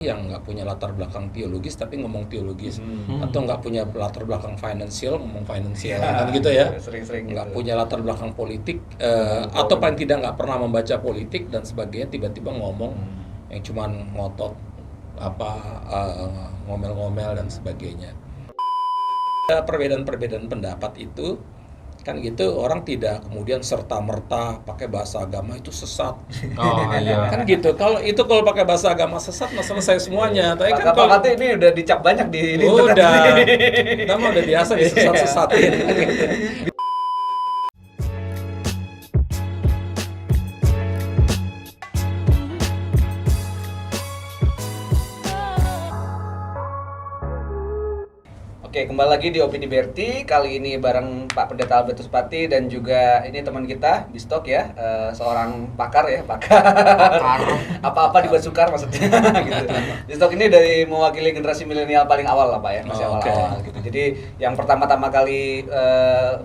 yang nggak punya latar belakang teologis tapi ngomong teologis, atau nggak punya latar belakang financial ngomong financial, kan gitu ya. Sering-sering Nggak gitu. punya latar belakang politik, atau paling tidak nggak pernah membaca politik dan sebagainya, tiba-tiba ngomong yang cuman ngotot ngomel-ngomel dan sebagainya. Perbedaan-perbedaan pendapat itu kan gitu, orang tidak kemudian serta-merta pakai bahasa agama itu sesat. Oh iya. Kan gitu. Kalau pakai bahasa agama sesat, mah selesai semuanya. Tapi kan kalau Pak ini udah dicap banyak di internet. udah, kita mah udah biasa disesat-sesatin. Oke, kembali lagi di Opini Berti. Kali ini bareng Pak Pendeta Albertus Pati dan juga ini teman kita Bistok ya, seorang pakar ya, apa-apa dibuat sukar maksudnya gitu. Bistok ini dari mewakili generasi milenial paling awal lah Pak ya, masih awal-awal gitu. Jadi yang pertama-tama kali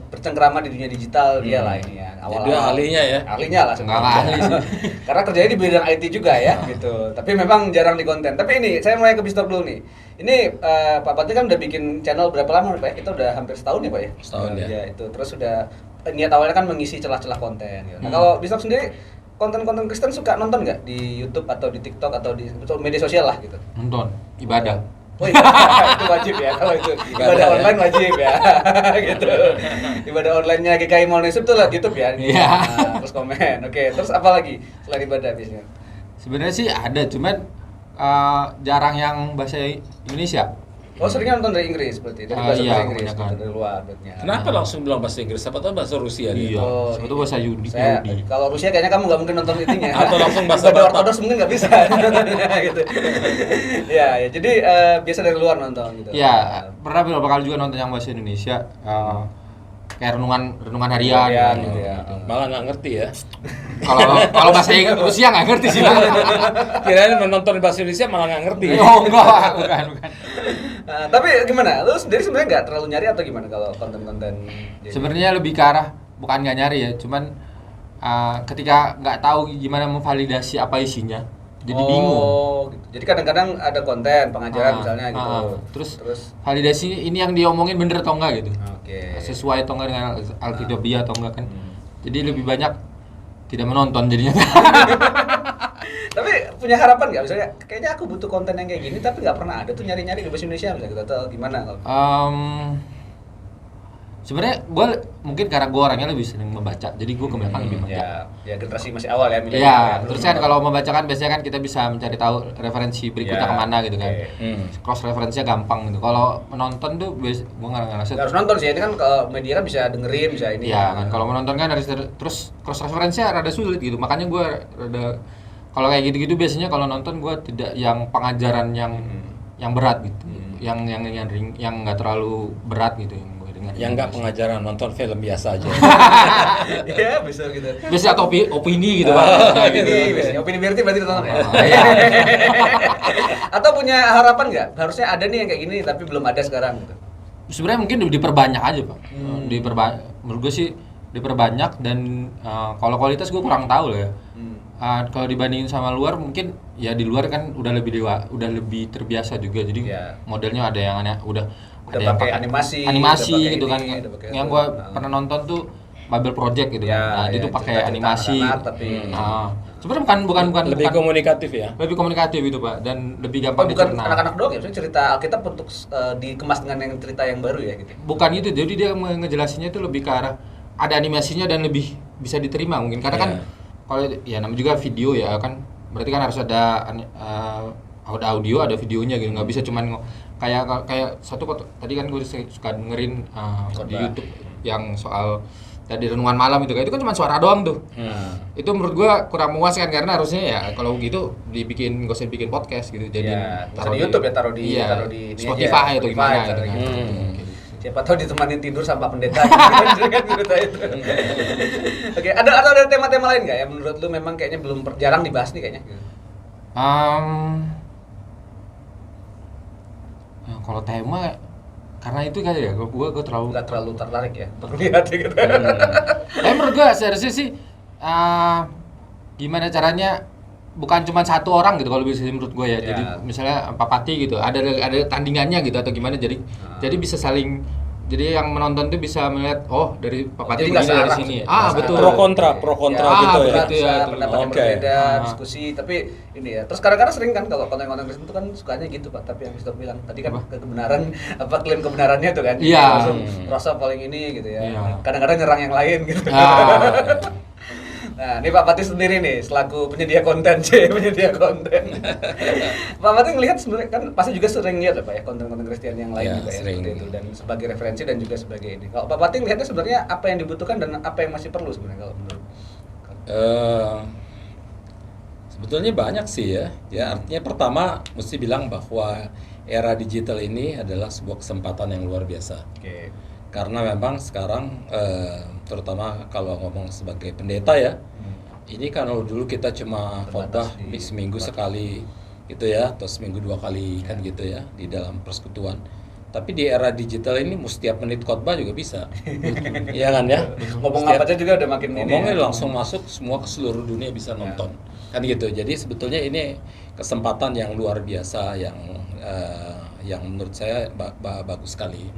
bercengkrama di dunia digital dia lah ini ya. Jadi ahlinya ya. Ahlinya lah sebenarnya. ahli sih. Karena kerjanya di bidang IT juga ya gitu. Tapi memang jarang di konten. Tapi ini saya mulai ke Bistok dulu nih. Ini Pak Pati kan udah bikin channel berapa lama Pak ya? Kita udah hampir setahun ya Pak ya? Setahun ya. Itu terus sudah niat awalnya kan mengisi celah-celah konten gitu. Nah, kalau Bistok sendiri konten-konten Kristen suka nonton nggak di YouTube atau di TikTok atau di media sosial lah gitu? Nonton ibadah. Oh iya, itu wajib ya kalau itu ibadah online wajib ya, gitu. Ibadah online-nya GKI Mall Nisub tuh lah YouTube ya. Iya. Nah, terus komen. Oke, terus apa lagi selain ibadah biasanya? Sebenarnya sih ada, cuman jarang yang bahasa Indonesia. Oh, seringnya nonton dari Inggris berarti, dari bahasa Iya, Inggris kebanyakan. gitu, dari luar berarti. Kenapa langsung bilang bahasa Inggris? Siapa tahu bahasa Rusia dia. Iya. Oh, Siapa tuh bahasa Yahudi. Kalau Rusia kayaknya kamu nggak mungkin nonton itunya. Atau langsung bahasa Ibadah Batak. Ortodoks mungkin nggak bisa. Gitu. Ya, jadi biasa dari luar nonton gitu. Iya, pernah beberapa kali juga nonton yang bahasa Indonesia. Kayak renungan harian. Harian gitu. gitu ya. Malah nggak ngerti ya. Kalau bahasa Rusia nggak ngerti sih. Bang. Kirain menonton bahasa Indonesia malah nggak ngerti. Oh enggak, bukan. Nah, tapi gimana? Lu sendiri sebenarnya nggak terlalu nyari atau gimana kalau konten-konten? Sebenarnya lebih ke arah bukan nggak nyari ya, cuman ketika nggak tahu gimana memvalidasi apa isinya, jadi bingung. Gitu. Jadi kadang-kadang ada konten pengajaran misalnya gitu. Terus validasi ini yang diomongin bener atau enggak gitu. Oke. Sesuai atau enggak dengan Alkitabiah atau enggak kan. Jadi lebih banyak tidak menonton jadinya. Tapi punya harapan nggak? Misalnya kayaknya aku butuh konten yang kayak gini tapi nggak pernah ada tuh nyari-nyari di bahasa Indonesia misalnya gitu atau gimana? Sebenarnya gue mungkin karena gue orangnya lebih sering membaca, jadi gue kebanyakan lebih membaca. Ya generasi masih awal ya. Iya, terus kan kalau membaca kan biasanya kan kita bisa mencari tahu referensi berikutnya kemana gitu kan. Cross referensinya gampang gitu. Kalau menonton tuh gue nggak ngerasa. Harus nonton sih, ini kan ke media kan bisa dengerin, bisa ini. Iya kan, kalau menonton kan harus terus cross referensinya rada sulit gitu. Makanya gue rada kalau kayak gitu-gitu biasanya kalau nonton gue tidak yang pengajaran yang berat gitu. Yang nggak terlalu berat gitu yang gue dengar. Yang nggak pengajaran, nonton film biasa aja. Iya, bisa gitu. Biasanya atau opini gitu Pak. Opini Berti berarti tonton ya. Iya. Atau punya harapan nggak? Harusnya ada nih yang kayak gini tapi belum ada sekarang gitu. Sebenarnya mungkin diperbanyak aja Pak. Menurut gue sih diperbanyak dan kalau kualitas gue kurang tahu lah ya. Kalau dibandingin sama luar mungkin ya di luar kan udah lebih terbiasa juga, jadi modelnya ada yang aneh, udah ada yang pakai animasi gitu kan. Yang gue pernah nonton tuh Babel Project gitu kan. Nah, itu pakai animasi. Sebenarnya bukan Lebih komunikatif ya. lebih komunikatif itu Pak, dan lebih gampang bukan dicerna. anak-anak doang ya, maksudnya cerita Alkitab untuk dikemas dengan yang cerita yang baru ya gitu. Bukan itu, jadi dia ngejelasinnya itu lebih ke arah ada animasinya dan lebih bisa diterima mungkin karena kan kalau ya namanya juga video ya kan, berarti kan harus ada audio, ada videonya gitu, nggak bisa cuman kayak satu tadi kan gue suka dengerin di YouTube yang soal tadi renungan malam itu kan cuma suara doang tuh. Itu menurut gue kurang memuaskan karena harusnya ya kalau gitu nggak usah bikin podcast gitu, jadi taruh di YouTube ya, taruh di Spotify atau gimana gitu kan. Siapa tahu ditemanin tidur sama pendeta cerita itu. Oke, ada tema-tema lain nggak yang menurut lu memang kayaknya belum jarang dibahas nih kayaknya? Kalau tema karena itu kali ya, gue terlalu nggak terlalu tertarik ya untuk lihat gitu. Tapi menurut gue seharusnya sih gimana caranya bukan cuma satu orang gitu kalau bisa menurut gue ya. Ya. Jadi misalnya Pak Pati gitu, ada tandingannya gitu atau gimana, jadi bisa saling, jadi yang menonton tuh bisa melihat oh dari Pak Pati Jadi begini nggak dari searah sini. maksudnya. Betul. Pro kontra Ya, gitu ya. begitu ya. Pendapat yang Oke. berbeda, diskusi, tapi ini ya. Terus kadang-kadang sering kan kalau konten-konten Kristen itu kan sukanya gitu Pak, tapi yang Mister bilang tadi kan kebenaran klaim kebenarannya tuh kan. Iya. Langsung rasa paling ini gitu ya. Iya. Kadang-kadang nyerang yang lain gitu. Nah, ini Pak Pati sendiri nih selaku penyedia konten, penyedia konten. Pak Pati ngelihat sebenarnya kan pasti juga sering lihat ya Pak ya konten-konten Kristen yang lain Ya, juga ya sering. seperti itu, dan sebagai referensi dan juga sebagai ini. Kalau Pak Pati ngelihatnya sebenarnya apa yang dibutuhkan dan apa yang masih perlu sebenarnya kalau menurut? Sebetulnya banyak sih ya. Ya artinya pertama mesti bilang bahwa era digital ini adalah sebuah kesempatan yang luar biasa. Oke. Karena memang sekarang terutama kalau ngomong sebagai pendeta ya, ini kan dulu kita cuma khotbah Terbatas di seminggu sekali gitu ya, atau seminggu 2 kali kan gitu ya di dalam persekutuan. Tapi di era digital ini setiap menit khotbah juga bisa. Iya kan ya? Ngomong Setiap- apa aja juga udah makin ini. ngomongnya ya. langsung masuk semua ke seluruh dunia bisa nonton kan gitu. Jadi sebetulnya ini kesempatan yang luar biasa yang menurut saya bagus sekali.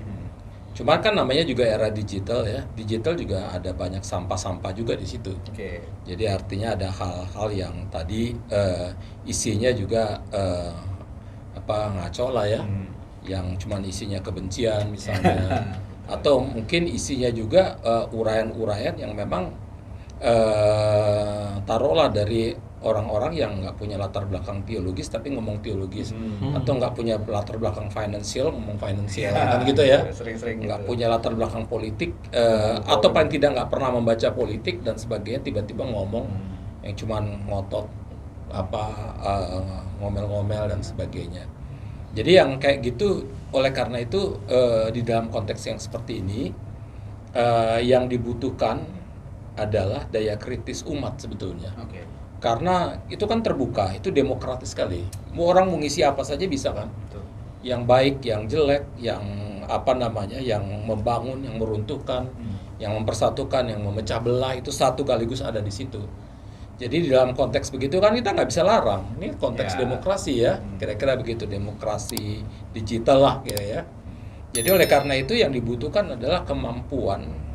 Cuman kan namanya juga era digital ya, digital juga ada banyak sampah-sampah juga di situ. Oke. Jadi artinya ada hal-hal yang tadi isinya juga ngaco lah ya, yang cuman isinya kebencian misalnya, atau mungkin isinya juga uraian-uraian yang memang taruhlah dari orang-orang yang nggak punya latar belakang teologis tapi ngomong teologis, atau nggak punya latar belakang financial ngomong financial kan gitu ya, Sering-sering nggak gitu. punya latar belakang politik atau paling tidak nggak pernah membaca politik dan sebagainya, tiba-tiba ngomong yang cuman ngotot ngomel-ngomel dan sebagainya. Jadi yang kayak gitu, oleh karena itu di dalam konteks yang seperti ini yang dibutuhkan adalah daya kritis umat sebetulnya. Oke. Karena itu kan terbuka, itu demokratis sekali. Mau orang mau ngisi apa saja bisa kan? Betul. Yang baik, yang jelek, yang yang membangun, yang meruntuhkan, yang mempersatukan, yang memecah belah, itu satu sekaligus ada di situ. Jadi di dalam konteks begitu kan kita nggak bisa larang. Ini konteks Ya. demokrasi ya, kira-kira begitu, demokrasi digital lah kira ya. Jadi oleh karena itu yang dibutuhkan adalah kemampuan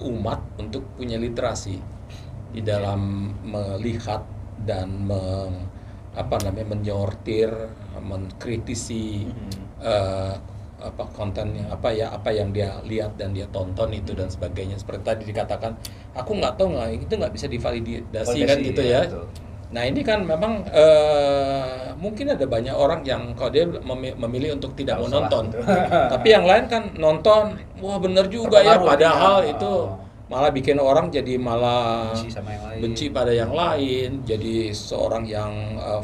umat untuk punya literasi di dalam melihat dan menyortir, mengkritisi konten yang apa yang dia lihat dan dia tonton itu dan sebagainya. Seperti tadi dikatakan, aku nggak tahu itu nggak bisa divalidasi kan gitu ya. Betul. Nah ini kan memang mungkin ada banyak orang yang kalau dia memilih untuk tidak Kalau mau nonton, salah, tapi yang lain kan nonton, wah bener juga ya, Terpengaruh padahal dia. itu malah bikin orang jadi malah Benci sama yang lain. benci pada yang lain, jadi seorang yang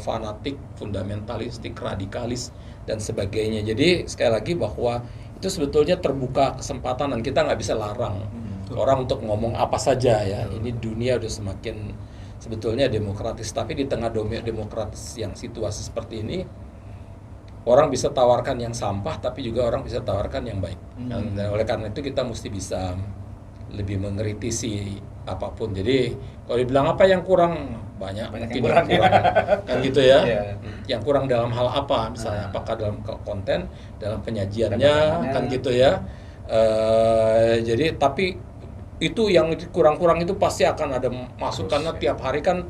fanatik, fundamentalistik, radikalis dan sebagainya. Jadi sekali lagi bahwa itu sebetulnya terbuka kesempatan dan kita nggak bisa larang orang untuk ngomong apa saja ya. Ini dunia udah semakin sebetulnya demokratis, tapi di tengah demokratis yang situasi seperti ini, orang bisa tawarkan yang sampah, tapi juga orang bisa tawarkan yang baik. Dan oleh karena itu kita mesti bisa lebih mengkritisi apapun. Jadi kalau dibilang apa yang kurang, banyak mungkin yang kurang, kan gitu ya. Iya. Yang kurang dalam hal apa misalnya, apakah dalam konten, dalam penyajiannya, Dalam kan gitu ya. Jadi tapi itu yang kurang-kurang itu pasti akan ada masuk, karena tiap hari kan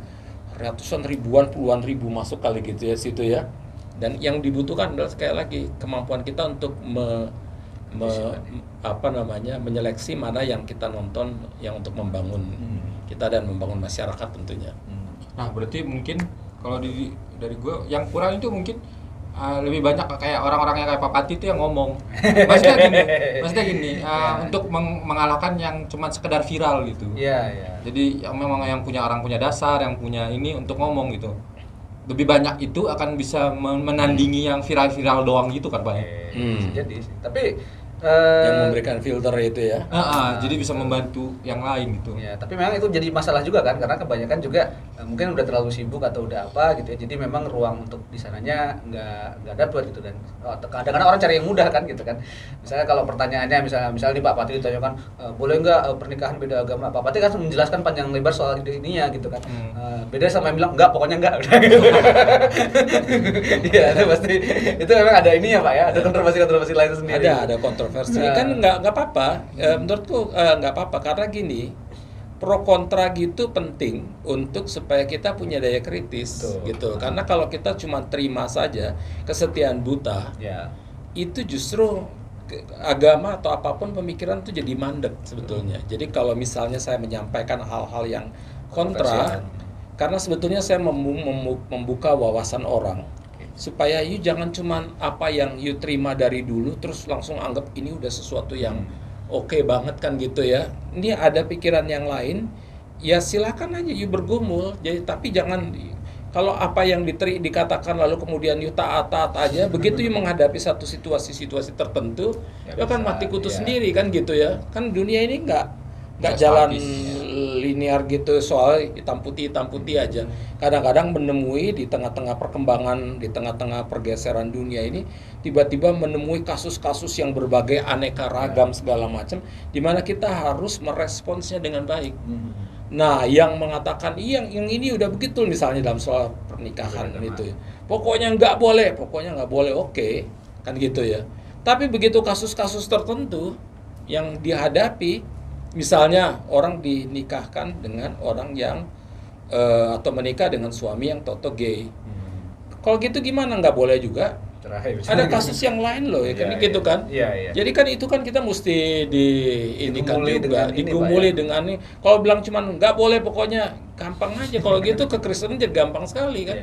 ratusan ribuan, puluhan ribu masuk kali gitu ya situ ya. Dan yang dibutuhkan adalah sekali lagi kemampuan kita untuk menyeleksi mana yang kita nonton yang untuk membangun kita dan membangun masyarakat tentunya. Nah berarti mungkin kalau dari gue yang kurang itu mungkin lebih banyak kayak orang-orang yang kayak Pak Pati itu yang ngomong. Maksudnya gini, untuk mengalahkan yang cuma sekedar viral gitu. Iya, iya. Jadi yang memang yang punya dasar, yang punya ini untuk ngomong gitu. Lebih banyak itu akan bisa menandingi yang viral-viral doang gitu kan Pak. Bisa jadi sih. Tapi yang memberikan filter itu ya. Jadi bisa membantu yang lain gitu. Ya, tapi memang itu jadi masalah juga kan, karena kebanyakan juga mungkin udah terlalu sibuk atau udah apa gitu ya. Jadi memang ruang untuk di sananya nggak dapet gitu, dan kadang-kadang orang cari yang mudah kan gitu kan. Misalnya kalau pertanyaannya misalnya nih Pak Pati ditanyakan boleh nggak pernikahan beda agama, Pak Pati kan menjelaskan panjang lebar soal ininya gitu kan. Beda sama yang bilang enggak, pokoknya enggak. Iya, itu pasti itu memang ada ini ya Pak ya, ada kontroversi lain sendiri. Ada kontroversi. Kan nggak apa-apa. Menurutku nggak apa-apa karena gini, pro kontra gitu penting untuk supaya kita punya daya kritis. Betul. Gitu. Karena kalau kita cuma terima saja kesetiaan buta, Ya. itu justru agama atau apapun pemikiran itu jadi mandek sebetulnya. Jadi kalau misalnya saya menyampaikan hal-hal yang kontra, karena sebetulnya saya membuka wawasan orang supaya you jangan cuman apa yang you terima dari dulu terus langsung anggap ini udah sesuatu yang oke banget kan gitu ya. Ini ada pikiran yang lain, ya silakan aja you bergumul. Jadi tapi jangan kalau apa yang dikatakan lalu kemudian you taat aja, begitu you menghadapi satu situasi tertentu, you akan mati kutu sendiri kan gitu ya. Kan dunia ini nggak jalan linear gitu, soal hitam putih aja. Kadang-kadang menemui di tengah-tengah perkembangan, di tengah-tengah pergeseran dunia ini, tiba-tiba menemui kasus-kasus yang berbagai aneka ragam segala macam, di mana kita harus meresponsnya dengan baik. Nah, yang mengatakan yang ini udah begitu misalnya dalam soal pernikahan itu, pokoknya nggak boleh, oke, kan gitu ya. Tapi begitu kasus-kasus tertentu yang dihadapi, misalnya orang dinikahkan dengan orang yang atau menikah dengan suami yang toto gay. Kalau gitu gimana? Nggak boleh juga. Ada kasus yang lain loh ya, kan gitu kan. Jadi kan itu kan kita mesti digumuli dengan ini. Kalau bilang cuman nggak boleh pokoknya, gampang aja. Kalau gitu kekristenan jadi gampang sekali kan.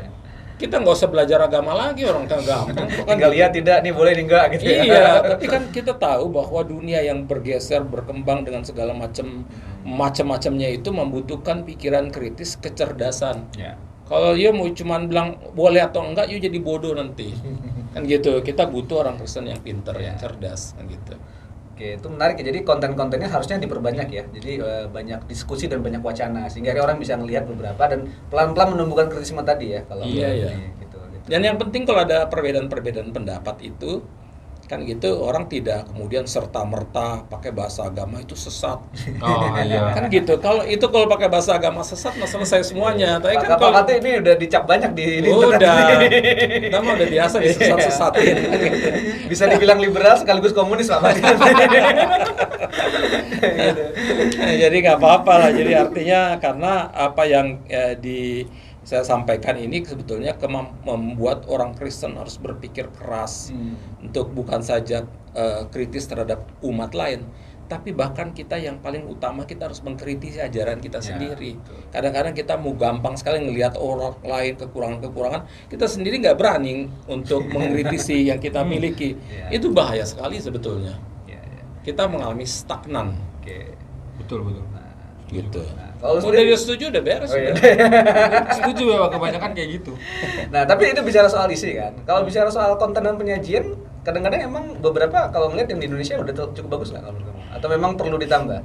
Kita nggak usah belajar agama lagi, orang kan gampang. Tinggal lihat tidak nih boleh nih enggak gitu ya. Iya, tapi kan kita tahu bahwa dunia yang bergeser, berkembang dengan segala macam-macamnya itu membutuhkan pikiran kritis, kecerdasan. Kalau dia mau cuman bilang boleh atau enggak, you jadi bodoh nanti. Kan gitu. Kita butuh orang Kristen yang pintar, yang cerdas, kan gitu. Oke, itu menarik ya. Jadi konten-kontennya harusnya diperbanyak ya. Jadi banyak diskusi dan banyak wacana sehingga orang bisa melihat beberapa dan pelan-pelan menumbuhkan kritisme tadi ya kalau iya. Gitu. Dan yang penting kalau ada perbedaan-perbedaan pendapat itu kan gitu, orang tidak kemudian serta-merta pakai bahasa agama itu sesat. Kan gitu. Kalau pakai bahasa agama sesat, selesai semuanya. Tapi kan kalau kata ini udah dicap banyak di kita mah udah biasa disesat-sesatin. Bisa dibilang liberal sekaligus komunis Pak. Jadi nggak apa-apa lah. Jadi artinya karena apa yang saya sampaikan ini sebetulnya membuat orang Kristen harus berpikir keras untuk bukan saja kritis terhadap umat lain, tapi bahkan kita yang paling utama kita harus mengkritisi ajaran kita sendiri. Kadang-kadang kita mau gampang sekali ngelihat orang lain kekurangan, kita sendiri nggak berani untuk mengkritisi yang kita miliki. Itu bahaya sekali sebetulnya. Kita mengalami stagnan. Betul. Gitu. Kalau dia setuju udah beres. Setuju ya, kebanyakan kayak gitu. Nah, tapi itu bicara soal isi kan. Kalau bicara soal konten dan penyajian, kadang-kadang emang beberapa kalau ngeliat yang di Indonesia udah cukup bagus nggak kalau menurut kamu? Atau memang perlu ditambah?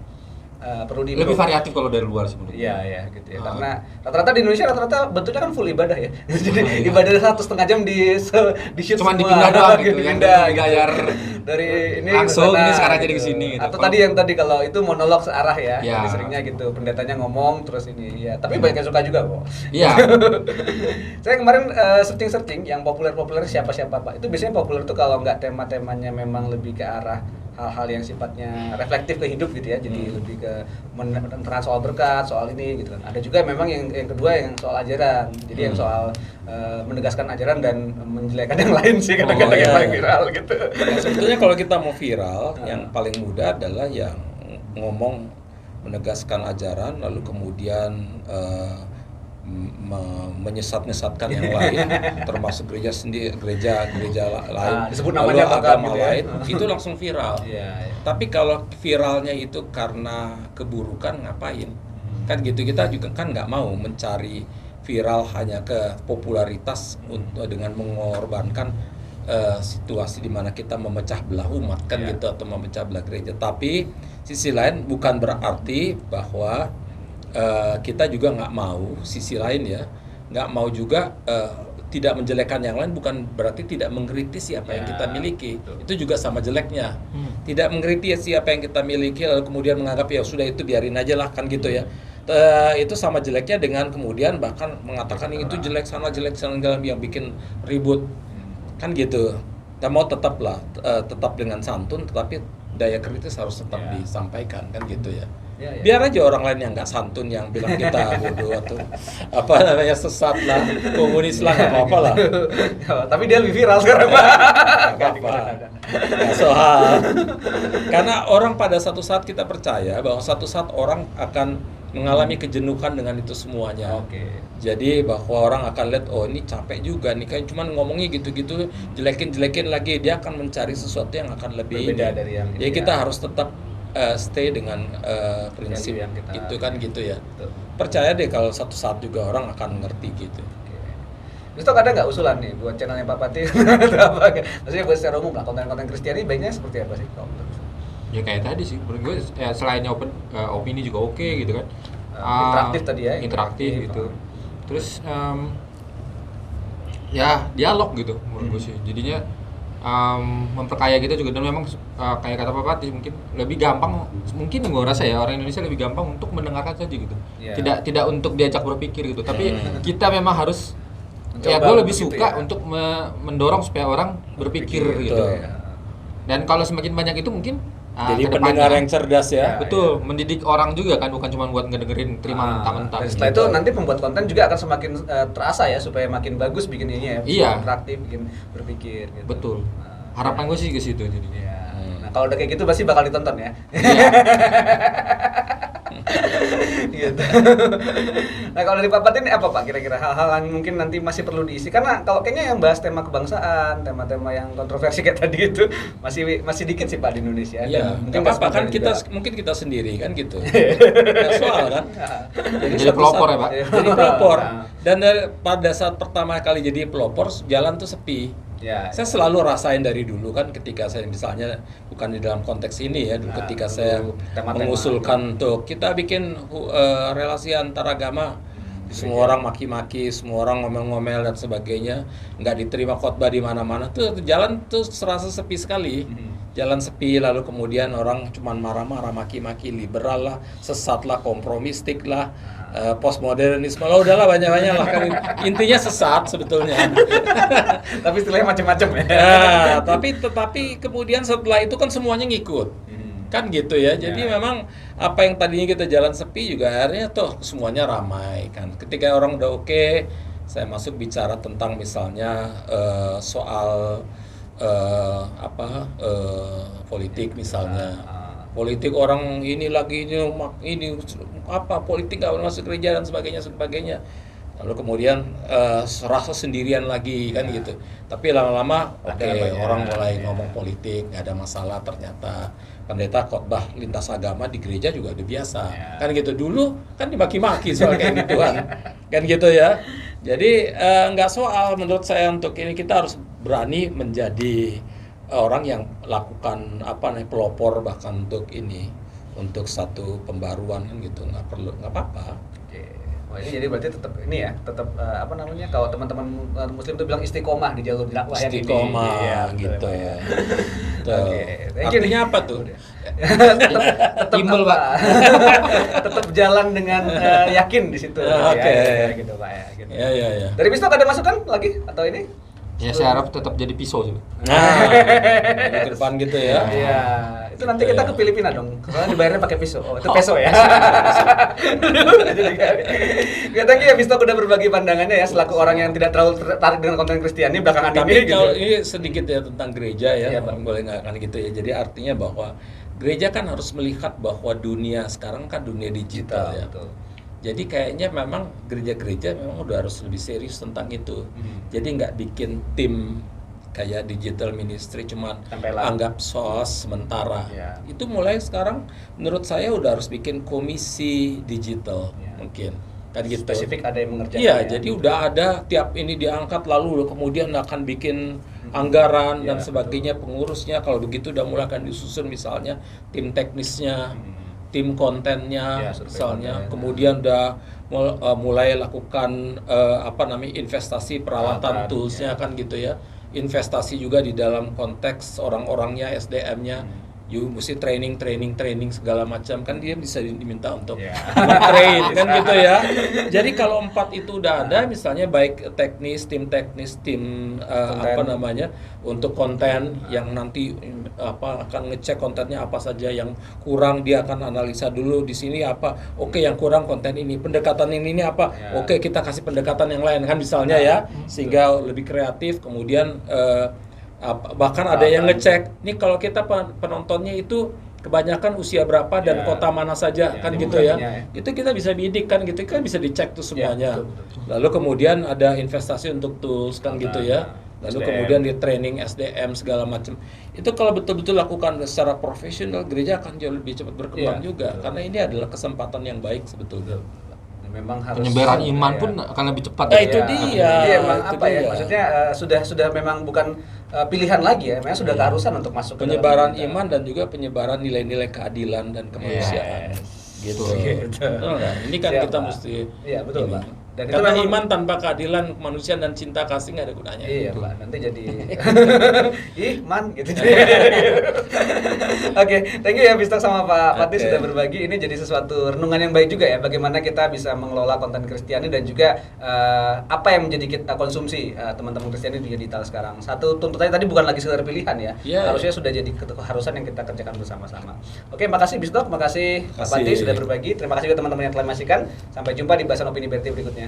Lebih variatif kalau dari luar sebenarnya. Iya gitu ya. Karena rata-rata di Indonesia bentuknya kan full ibadah ya. Jadi ibadah 1,5 jam di shoot cuma semua. dipindah doang gitu. Dipindah gayar dari ini langsung sana, ini sekarang gitu. jadi ke sini gitu. Atau tadi kalau itu monolog searah ya. Ya. Jadi seringnya gitu. Pendetanya ngomong terus ini ya. Tapi banyak yang suka juga kok. Iya. Saya kemarin searching yang populer siapa-siapa Pak. Itu biasanya populer tuh kalau nggak tema-temanya memang lebih ke arah hal-hal yang sifatnya reflektif ke hidup gitu ya, jadi lebih ke menerang soal berkat, soal ini gitu kan. Ada juga memang yang kedua yang soal ajaran, jadi yang soal menegaskan ajaran dan menjelekan yang lain sih kadang-kadang yang paling viral gitu. Nah, sebetulnya kalau kita mau viral, yang paling mudah adalah yang ngomong menegaskan ajaran, lalu kemudian menyesat-nyesatkan yang lain, termasuk gereja lain, disebut lalu namanya agama gitu ya. lain, itu langsung viral. Tapi kalau viralnya itu karena keburukan, ngapain? Kan gitu, kita juga kan nggak mau mencari viral hanya ke popularitas dengan mengorbankan situasi di mana kita memecah belah umat kan Ya. gitu, atau memecah belah gereja. Tapi sisi lain bukan berarti bahwa kita juga nggak mau, sisi lain ya, nggak mau juga tidak menjelekkan yang lain, bukan berarti tidak mengkritisi apa yang Ya, kita miliki. betul. Itu juga sama jeleknya. Tidak mengkritisi apa yang kita miliki lalu kemudian menganggap ya sudah itu biarin aja lah kan gitu ya. Itu sama jeleknya dengan kemudian bahkan mengatakan itu jelek sana yang bikin ribut kan gitu. Kita mau tetap dengan santun, tetapi daya kritis harus tetap Ya. disampaikan kan gitu ya. Ya, ya. Biar aja orang lain yang nggak santun yang bilang kita bodoh atau apa namanya sesat lah, komunis lah, nggak apa-apa lah. Tapi dia lebih viral sekarang, Pak. Nggak apa-apa. Nggak soal. Karena orang pada satu saat kita percaya bahwa satu saat orang akan mengalami kejenuhan dengan itu semuanya. Oke. Jadi bahwa orang akan lihat, oh ini capek juga nih, kayak cuman ngomongnya gitu-gitu, jelekin lagi, dia akan mencari sesuatu yang akan lebih Berbeda ini. dari yang Jadi ini kita ya. harus tetap stay dengan prinsip Yang kita- itu kan gitu ya. Betul. Percaya deh kalau satu saat juga orang akan ngerti gitu. Oke. Terus ada nggak usulan nih buat channelnya Pak Pati? Atau apa? Maksudnya buat secara umum lah, konten-konten Kristiani baiknya seperti apa sih? Ya kayak tadi sih, menurut gue selain opini juga oke gitu kan. Interaktif tadi ya, Interaktif interaktif. gitu. Terus ya dialog gitu menurut gue sih. Jadinya memperkaya kita juga, dan memang kayak kata Pak Pati mungkin lebih gampang, mungkin gue rasa ya orang Indonesia lebih gampang untuk mendengarkan saja gitu. Iya. Tidak untuk diajak berpikir gitu. Tapi kita memang harus ya Mencoba gue lebih begitu suka ya. untuk mendorong supaya orang berpikir gitu. Betul. Dan kalau semakin banyak itu mungkin Jadi kedepannya- pendengar yang cerdas ya. Ya. betul, mendidik orang juga kan, bukan cuma buat ngedengerin terima mentah-mentah. Dan setelah gitu. itu nanti pembuat konten juga akan semakin terasa ya, supaya makin bagus bikin ininya ya, Iya. interaktif, bikin berpikir gitu. Betul. Nah, Harapan gue sih ke situ jadinya. ya. Nah, kalau udah kayak gitu pasti bakal ditonton ya. Iya. Gitu. Nah, kalau dari Pak Pat ini apa Pak kira-kira hal-hal yang mungkin nanti masih perlu diisi? Karena kalau kayaknya yang bahas tema kebangsaan, tema-tema yang kontroversi kayak tadi itu masih dikit sih Pak di Indonesia. Iya, Dan nggak apa-apa kan semuanya kita juga. mungkin kita sendiri kan gitu. Nggak soal kan. Jadi suatu pelopor saat- ya, Pak? Jadi pelopor. Nah. Dan pada saat pertama kali jadi pelopor, jalan tuh sepi. Ya, Saya selalu rasain dari dulu kan, ketika saya misalnya bukan di dalam konteks ini ya, dulu Nah, ketika dulu saya tema-tema. mengusulkan untuk kita bikin relasi antar agama, semua orang maki-maki, semua orang ngomel-ngomel dan sebagainya, nggak diterima khotbah di mana-mana, tuh jalan tuh serasa sepi sekali. Jalan sepi, lalu kemudian orang cuman marah-marah, maki-maki, liberal lah, sesat lah, kompromistik lah, postmodernisme lah, udahlah banyak-banyak lah kan. Intinya sesat sebetulnya. Tapi istilahnya macam-macam ya. Nah, tetapi kemudian setelah itu kan semuanya ngikut. Kan gitu ya. Jadi Ya. memang apa yang tadinya kita jalan sepi juga akhirnya tuh semuanya ramai kan. Ketika orang udah oke, saya masuk bicara tentang misalnya soal politik misalnya. Politik orang ini lagi ini apa politik nggak boleh masuk gereja dan sebagainya. Lalu kemudian serasa sendirian lagi kan gitu. Tapi lama-lama Ada oke, banyak, orang mulai ya. ngomong politik, nggak ada masalah ternyata. Pendeta khotbah lintas agama di gereja juga udah biasa. Ya. Kan gitu, dulu kan dimaki-maki soal kayak gituan. Kan gitu ya. Jadi nggak soal menurut saya untuk ini, kita harus berani menjadi orang yang lakukan pelopor bahkan untuk ini, untuk satu pembaruan kan gitu, nggak apa-apa. Oke. Wah, ini jadi berarti tetap ini ya, tetap kalau teman-teman muslim itu bilang istiqomah di jalur dakwah yang ini. Istiqomah Iya, betul, gitu Pak, ya. Oke. Tuh. Thank you Artinya nih. apa tuh? tetap Timbul, apa? Tetap jalan dengan yakin di situ. Oke. Ya, gitu Pak ya. Gitu. Ya. Dari Bisto ada masukan lagi atau ini? Ya saya harap tetap jadi pisau sih. Nah, ke depan gitu ya. Iya, itu nanti kita ke Filipina dong. Soalnya dibayarnya pakai peso. Oh, itu peso ya. Ya, thank you ya Bisto udah berbagi pandangannya ya selaku orang yang tidak terlalu tertarik dengan konten Kristiani belakangan Tapi ini gitu. kalau ini sedikit ya tentang gereja ya, Iya, Pak. boleh nggak kan gitu ya. Jadi artinya bahwa gereja kan harus melihat bahwa dunia sekarang kan dunia digital ya. Betul. Jadi kayaknya memang gereja-gereja memang udah harus lebih serius tentang itu. Jadi nggak bikin tim kayak digital ministry cuman Tempelan. anggap sos sementara. Ya. Itu mulai sekarang menurut saya udah harus bikin komisi digital Ya. mungkin. kan gitu. Spesifik ada yang mengerjakan. Iya, ya. jadi udah ada tiap ini diangkat lalu kemudian akan bikin anggaran dan Iya, sebagainya, pengurusnya kalau begitu udah mulai akan disusun misalnya tim teknisnya, tim kontennya Ya, survei misalnya, konten. kemudian udah mulai lakukan investasi peralatan Peralatan, toolsnya kan gitu ya, investasi juga di dalam konteks orang-orangnya, SDM-nya. You mesti training segala macam kan dia bisa diminta untuk Ya. train kan gitu ya. Jadi kalau 4 itu udah ada misalnya baik tim apa namanya untuk konten yang nanti akan ngecek kontennya apa saja yang kurang, dia akan analisa dulu di sini apa. Oke, yang kurang konten ini, pendekatan ini apa. Ya. Oke, kita kasih pendekatan yang lain kan misalnya ya sehingga lebih kreatif. Kemudian bahkan ada yang ngecek nih kalau kita penontonnya itu kebanyakan usia berapa dan Ya. kota mana saja Ya, kan gitu ya. demografinya Itu kita bisa bidik kan gitu kan bisa dicek tuh semuanya. betul. Lalu kemudian ada investasi untuk tools kan gitu ya. Lalu SDM. kemudian di training SDM segala macam. Itu kalau betul-betul lakukan secara profesional, gereja akan jauh lebih cepat berkembang Iya, juga betul. karena ini adalah kesempatan yang baik sebetulnya. Memang harus Penyebaran iman ya. pun akan lebih cepat. Nah, ya. itu dia. Jadi emang itu apa ya? dia. Maksudnya sudah memang bukan pilihan lagi ya, memang sudah keharusan untuk masuk ke dalam Penyebaran kita. iman dan juga penyebaran nilai-nilai keadilan dan kemanusiaan. Gitu. Gitu. Betul nggak? Ini kan Siap, kita Pak. mesti Iya, betul, ini. Pak. Dan itu Karena memang- iman tanpa keadilan kemanusiaan dan cinta kasih nggak ada gunanya. Iya Pak, nanti jadi iman gitu. Oke, thank you ya Bistok sama Pak Fatih Oke. sudah berbagi. Ini jadi sesuatu renungan yang baik juga ya, bagaimana kita bisa mengelola konten Kristiani dan juga apa yang menjadi kita konsumsi teman-teman Kristiani di digital sekarang. Satu tuntutannya tadi bukan lagi sekedar pilihan ya, Iya, harusnya sudah jadi keharusan yang kita kerjakan bersama-sama. Oke, makasih Bistok, makasih Pak Makasih. Fatih sudah berbagi. Terima kasih juga teman-teman yang telah menyaksikan. Sampai jumpa di bahasan opini BRT berikutnya.